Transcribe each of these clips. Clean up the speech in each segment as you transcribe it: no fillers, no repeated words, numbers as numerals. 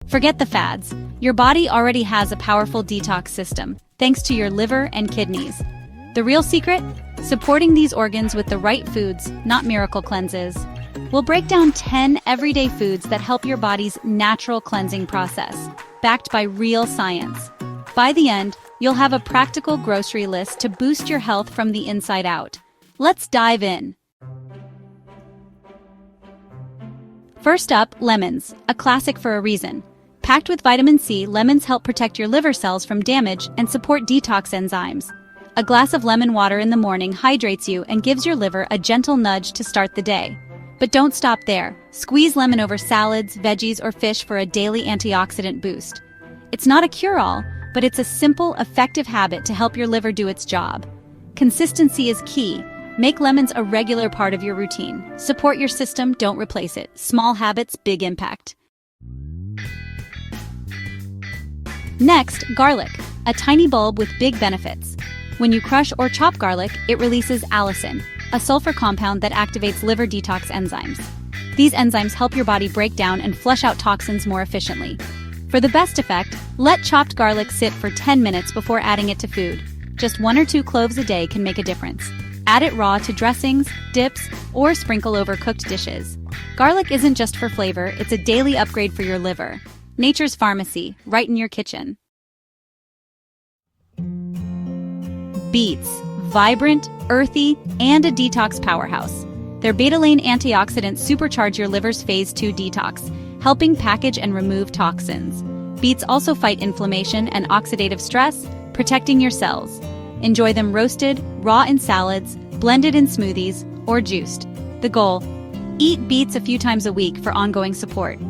Forget the fads. Your body already has a powerful detox system, thanks to your liver and kidneys. The real secret? Supporting these organs with the right foods, not miracle cleanses. We'll break down 10 everyday foods that help your body's natural cleansing process, backed by real science. By the end, you'll have a practical grocery list to boost your health from the inside out. Let's dive in. First up, lemons, a classic for a reason. Packed with vitamin C, lemons help protect your liver cells from damage and support detox enzymes. A glass of lemon water in the morning hydrates you and gives your liver a gentle nudge to start the day. But don't stop there. Squeeze lemon over salads, veggies, or fish for a daily antioxidant boost. It's not a cure-all, but it's a simple, effective habit to help your liver do its job. Consistency is key. Make lemons a regular part of your routine. Support your system, don't replace it. Small habits, big impact. Next, garlic, a tiny bulb with big benefits. When you crush or chop garlic, it releases allicin, a sulfur compound that activates liver detox enzymes. These enzymes help your body break down and flush out toxins more efficiently. For the best effect, let chopped garlic sit for 10 minutes before adding it to food. Just 1 or 2 cloves a day can make a difference. Add it raw to dressings, dips, or sprinkle over cooked dishes. Garlic isn't just for flavor, it's a daily upgrade for your liver. Nature's pharmacy, right in your kitchen. Beets, vibrant, earthy, and a detox powerhouse. Their beta-lane antioxidants supercharge your liver's phase 2 detox, helping package and remove toxins. Beets also fight inflammation and oxidative stress, protecting your cells. Enjoy them roasted, raw in salads, blended in smoothies, or juiced. The goal: eat beets a few times a week for ongoing support.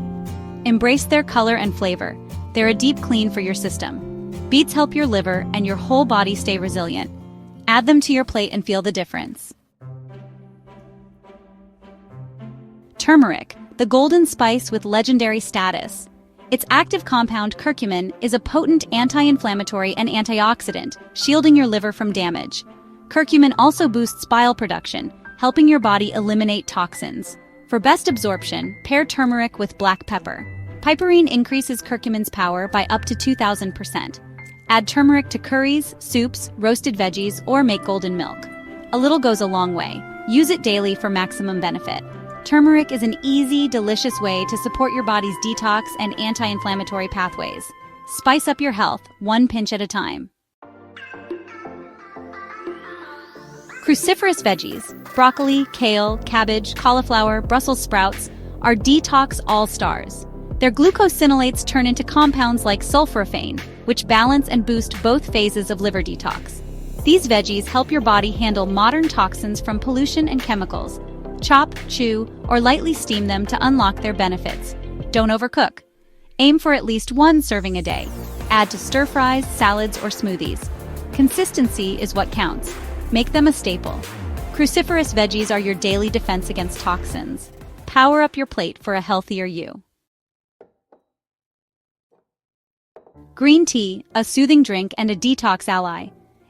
Embrace their color and flavor. They're a deep clean for your system. Beets help your liver and your whole body stay resilient. Add them to your plate and feel the difference. Turmeric, the golden spice with legendary status. Its active compound, curcumin, is a potent anti-inflammatory and antioxidant, shielding your liver from damage. Curcumin also boosts bile production, helping your body eliminate toxins. For best absorption, pair turmeric with black pepper. Piperine increases curcumin's power by up to 2,000%. Add turmeric to curries, soups, roasted veggies, or make golden milk. A little goes a long way. Use it daily for maximum benefit. Turmeric is an easy, delicious way to support your body's detox and anti-inflammatory pathways. Spice up your health, 1 pinch at a time. Cruciferous veggies, broccoli, kale, cabbage, cauliflower, Brussels sprouts, are detox all-stars. Their glucosinolates turn into compounds like sulforaphane, which balance and boost both phases of liver detox. These veggies help your body handle modern toxins from pollution and chemicals. Chop, chew, or lightly steam them to unlock their benefits. Don't overcook. Aim for at least 1 serving a day. Add to stir-fries, salads, or smoothies. Consistency is what counts. Make them a staple. Cruciferous veggies are your daily defense against toxins. Power up your plate for a healthier you. Green tea, a soothing drink and a detox ally.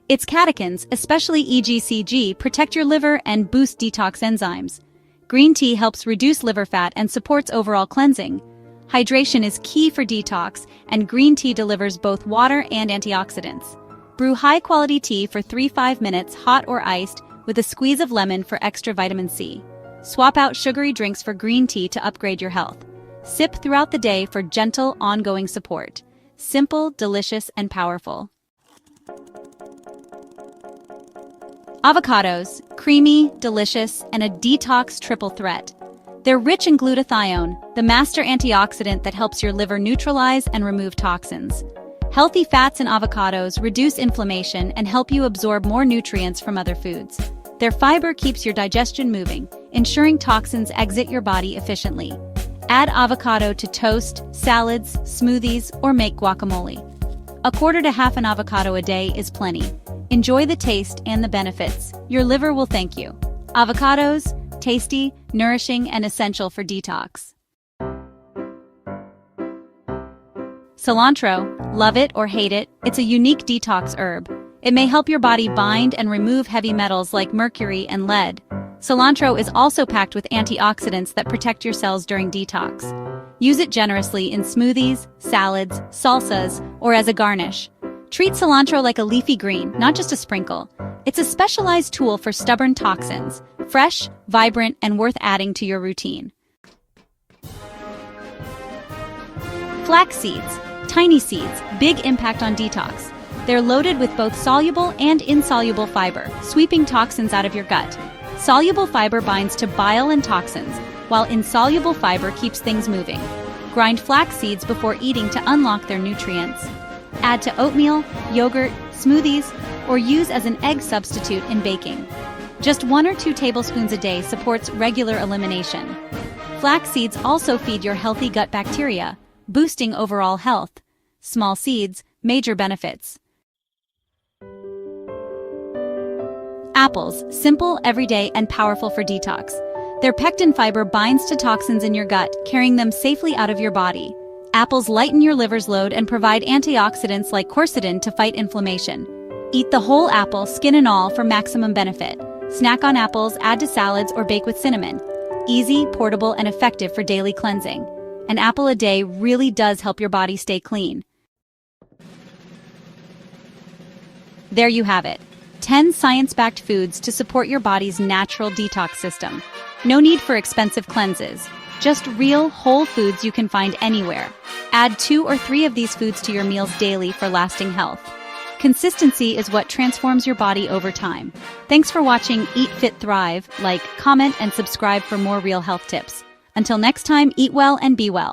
Its catechins, especially EGCG, protect your liver and boost detox enzymes. Green tea helps reduce liver fat and supports overall cleansing. Hydration is key for detox, and green tea delivers both water and antioxidants. Brew high-quality tea for 3-5 minutes, hot or iced, with a squeeze of lemon for extra vitamin C. Swap out sugary drinks for green tea to upgrade your health. Sip throughout the day for gentle, ongoing support. Simple, delicious, and powerful. Avocados, creamy, delicious, and a detox triple threat. They're rich in glutathione, the master antioxidant that helps your liver neutralize and remove toxins. Healthy fats in avocados reduce inflammation and help you absorb more nutrients from other foods. Their fiber keeps your digestion moving, ensuring toxins exit your body efficiently. Add avocado to toast, salads, smoothies, or make guacamole. 1/4 to half an avocado a day is plenty. Enjoy the taste and the benefits. Your liver will thank you. Avocados, tasty, nourishing, and essential for detox. Cilantro, love it or hate it, it's a unique detox herb. It may help your body bind and remove heavy metals like mercury and lead. Cilantro is also packed with antioxidants that protect your cells during detox. Use it generously in smoothies, salads, salsas, or as a garnish. Treat cilantro like a leafy green, not just a sprinkle. It's a specialized tool for stubborn toxins, fresh, vibrant, and worth adding to your routine. Flax seeds, tiny seeds, big impact on detox. They're loaded with both soluble and insoluble fiber, sweeping toxins out of your gut. Soluble fiber binds to bile and toxins, while insoluble fiber keeps things moving. Grind flax seeds before eating to unlock their nutrients. Add to oatmeal, yogurt, smoothies, or use as an egg substitute in baking. Just 1 or 2 tablespoons a day supports regular elimination. Flax seeds also feed your healthy gut bacteria, boosting overall health. Small seeds, major benefits. Apples, simple, everyday, and powerful for detox. Their pectin fiber binds to toxins in your gut, carrying them safely out of your body. Apples lighten your liver's load and provide antioxidants like quercetin to fight inflammation. Eat the whole apple, skin and all, for maximum benefit. Snack on apples, add to salads, or bake with cinnamon. Easy, portable, and effective for daily cleansing. An apple a day really does help your body stay clean. There you have it. 10 science-backed foods to support your body's natural detox system. No need for expensive cleanses. Just real, whole foods you can find anywhere. Add 2 or 3 of these foods to your meals daily for lasting health. Consistency is what transforms your body over time. Thanks for watching Eat Fit Thrive. Like, comment, and subscribe for more real health tips. Until next time, eat well and be well.